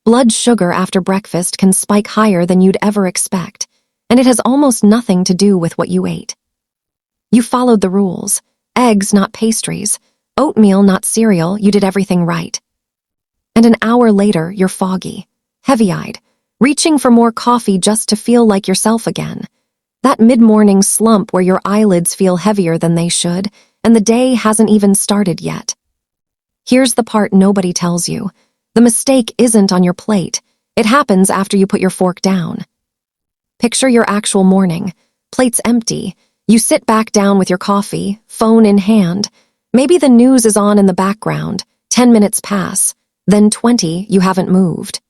Blood sugar after breakfast can spike higher than you'd ever expect, and it has almost nothing to do with what you ate. You followed the rules. Eggs, not pastries. Oatmeal, not cereal. You did everything right. And an hour later, you're foggy, heavy-eyed, reaching for more coffee just to feel like yourself again. That mid-morning slump where your eyelids feel heavier than they should, and the day hasn't even started yet. Here's the part nobody tells you. The mistake isn't on your plate. It happens after you put your fork down. Picture your actual morning. Plate's empty. You sit back down with your coffee, phone in hand. Maybe the news is on in the background. 10 minutes pass. Then 20, you haven't moved.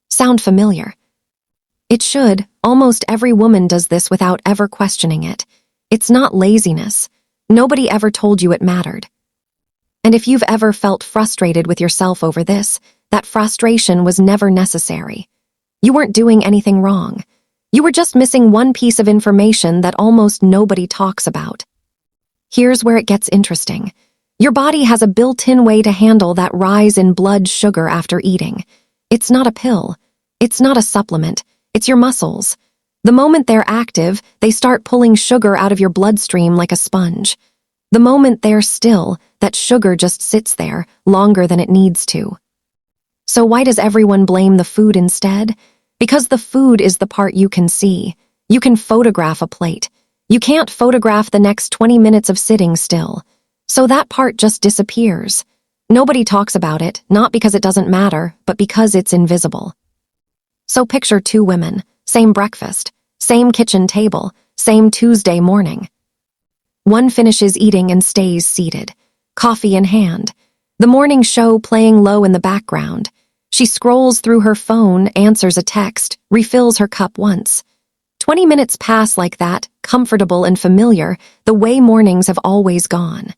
Sound familiar? It should. Almost every woman does this without ever questioning it. It's not laziness. Nobody ever told you it mattered. And if you've ever felt frustrated with yourself over this, that frustration was never necessary. You weren't doing anything wrong. You were just missing one piece of information that almost nobody talks about. Here's where it gets interesting. Your body has a built-in way to handle that rise in blood sugar after eating. It's not a pill. It's not a supplement. It's your muscles. The moment they're active, they start pulling sugar out of your bloodstream like a sponge. The moment they're still, that sugar just sits there longer than it needs to. So why does everyone blame the food instead? Because the food is the part you can see. You can photograph a plate. You can't photograph the next 20 minutes of sitting still. So that part just disappears. Nobody talks about it, not because it doesn't matter, but because it's invisible. So picture two women, same breakfast, same kitchen table, same Tuesday morning. One finishes eating and stays seated, coffee in hand, the morning show playing low in the background. She scrolls through her phone, answers a text, refills her cup once. 20 minutes pass like that, comfortable and familiar, the way mornings have always gone.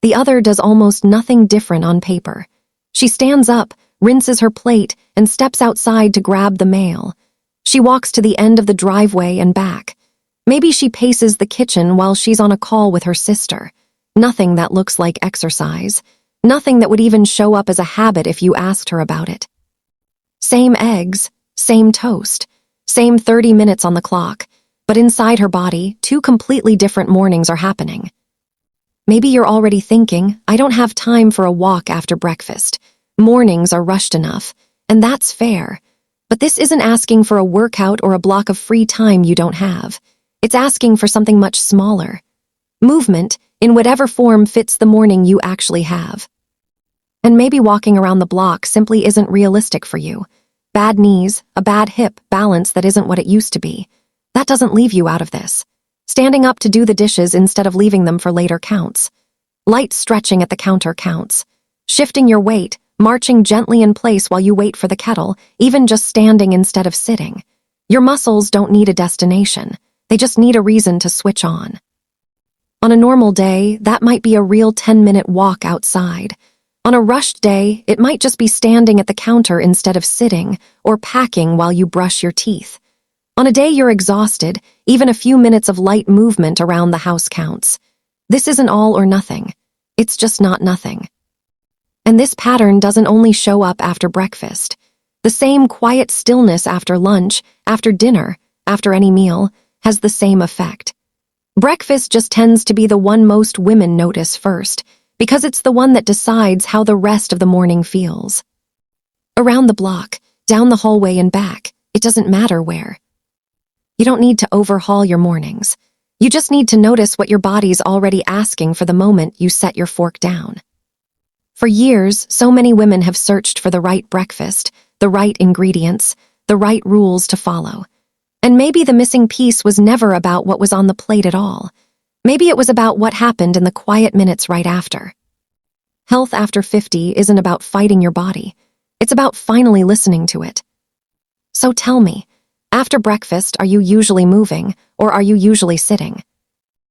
The other does almost nothing different on paper. She stands up, rinses her plate, and steps outside to grab the mail. She walks to the end of the driveway and back. Maybe she paces the kitchen while she's on a call with her sister. Nothing that looks like exercise. Nothing that would even show up as a habit if you asked her about it. Same eggs, same toast, same 30 minutes on the clock, but inside her body, two completely different mornings are happening. Maybe you're already thinking, I don't have time for a walk after breakfast. Mornings are rushed enough, and that's fair. But this isn't asking for a workout or a block of free time you don't have. It's asking for something much smaller. Movement, in whatever form fits the morning you actually have. And maybe walking around the block simply isn't realistic for you. Bad knees, a bad hip, balance that isn't what it used to be. That doesn't leave you out of this. Standing up to do the dishes instead of leaving them for later counts. Light stretching at the counter counts. Shifting your weight, marching gently in place while you wait for the kettle, even just standing instead of sitting. Your muscles don't need a destination. They just need a reason to switch on. On a normal day, that might be a real 10-minute walk outside. On a rushed day, it might just be standing at the counter instead of sitting, or packing while you brush your teeth. On a day you're exhausted, even a few minutes of light movement around the house counts. This isn't all or nothing. It's just not nothing. And this pattern doesn't only show up after breakfast. The same quiet stillness after lunch, after dinner, after any meal, has the same effect. Breakfast just tends to be the one most women notice first, because it's the one that decides how the rest of the morning feels. Around the block, down the hallway and back, it doesn't matter where. You don't need to overhaul your mornings. You just need to notice what your body's already asking for the moment you set your fork down. For years, so many women have searched for the right breakfast, the right ingredients, the right rules to follow. And maybe the missing piece was never about what was on the plate at all. Maybe it was about what happened in the quiet minutes right after. Health after 50 isn't about fighting your body. It's about finally listening to it. So tell me, after breakfast, are you usually moving, or are you usually sitting?